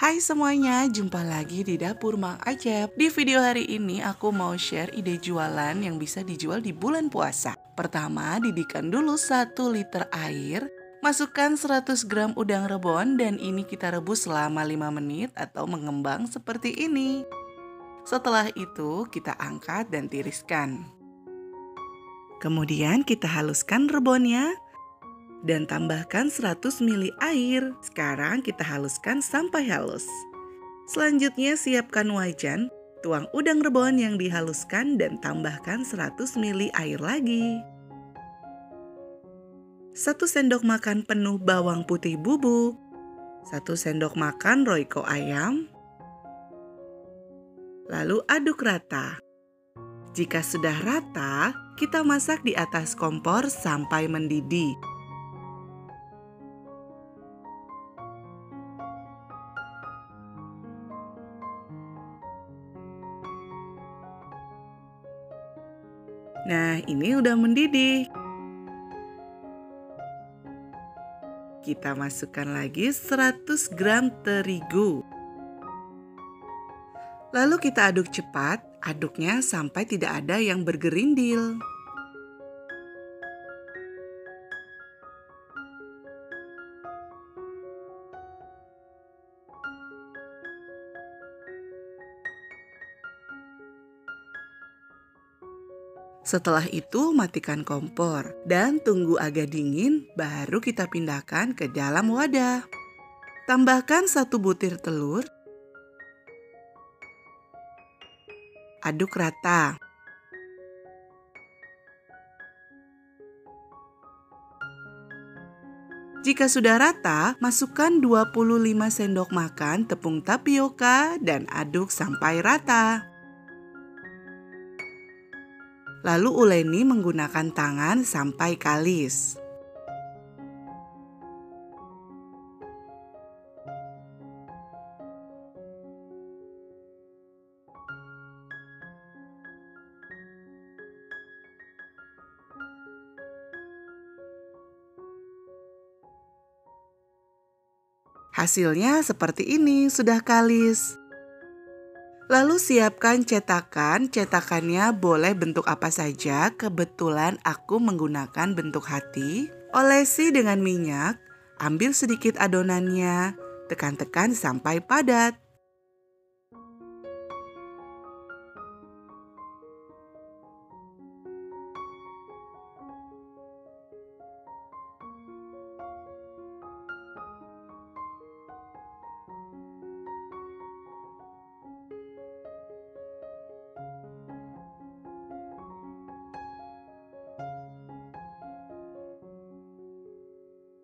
Hai semuanya, jumpa lagi di Dapur Mang Acep. Di video hari ini aku mau share ide jualan yang bisa dijual di bulan puasa. Pertama, didihkan dulu 1 liter air, masukkan 100 gram udang rebon dan ini kita rebus selama 5 menit atau mengembang seperti ini. Setelah itu kita angkat dan tiriskan. Kemudian kita haluskan rebonnya dan tambahkan 100 ml air. Sekarang kita haluskan sampai halus. Selanjutnya siapkan wajan, tuang udang rebon yang dihaluskan dan tambahkan 100 ml air lagi. 1 sendok makan penuh bawang putih bubuk, 1 sendok makan royco ayam. Lalu aduk rata. Jika sudah rata, kita masak di atas kompor sampai mendidih. Nah, ini udah mendidih. Kita masukkan lagi 100 gram terigu. Lalu kita aduk cepat, aduknya sampai tidak ada yang bergerindil. Setelah itu matikan kompor dan tunggu agak dingin baru kita pindahkan ke dalam wadah. Tambahkan 1 butir telur. Aduk rata. Jika sudah rata, masukkan 25 sendok makan tepung tapioka dan aduk sampai rata. Lalu uleni menggunakan tangan sampai kalis. Hasilnya seperti ini, sudah kalis. Lalu siapkan cetakan, cetakannya boleh bentuk apa saja, kebetulan aku menggunakan bentuk hati. Olesi dengan minyak, ambil sedikit adonannya, tekan-tekan sampai padat.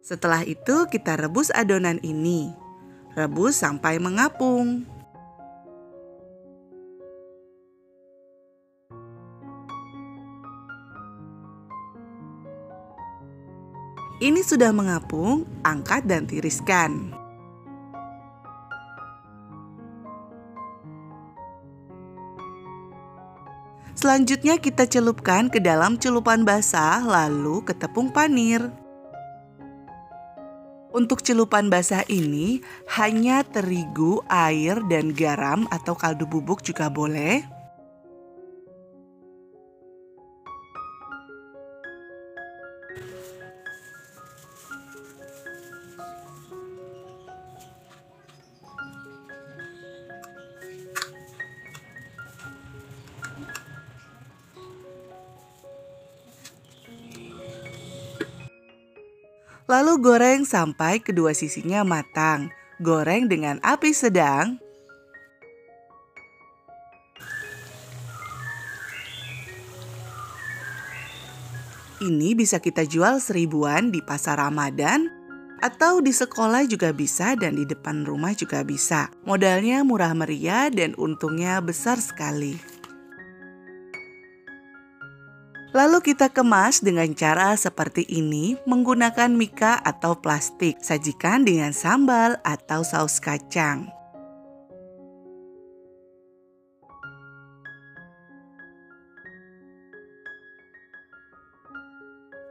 Setelah itu kita rebus adonan ini. Rebus sampai mengapung. Ini sudah mengapung, angkat dan tiriskan. Selanjutnya kita celupkan ke dalam celupan basah lalu ke tepung panir. Untuk celupan basah ini hanya terigu, air, dan garam atau kaldu bubuk juga boleh. Lalu goreng sampai kedua sisinya matang. Goreng dengan api sedang. Ini bisa kita jual 1000-an di pasar Ramadan atau di sekolah juga bisa dan di depan rumah juga bisa. Modalnya murah meriah dan untungnya besar sekali. Lalu kita kemas dengan cara seperti ini menggunakan mika atau plastik. Sajikan dengan sambal atau saus kacang.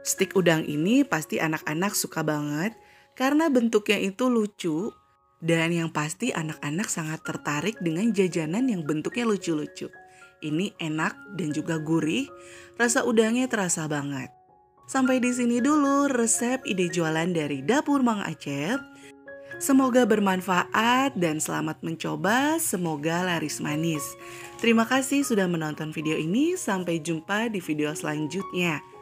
Stik udang ini pasti anak-anak suka banget karena bentuknya itu lucu Dan yang pasti anak-anak sangat tertarik dengan jajanan yang bentuknya lucu-lucu. Ini enak dan juga gurih, rasa udangnya terasa banget. Sampai di sini dulu resep ide jualan dari Dapur Mang Acep. Semoga bermanfaat dan selamat mencoba, semoga laris manis. Terima kasih sudah menonton video ini, sampai jumpa di video selanjutnya.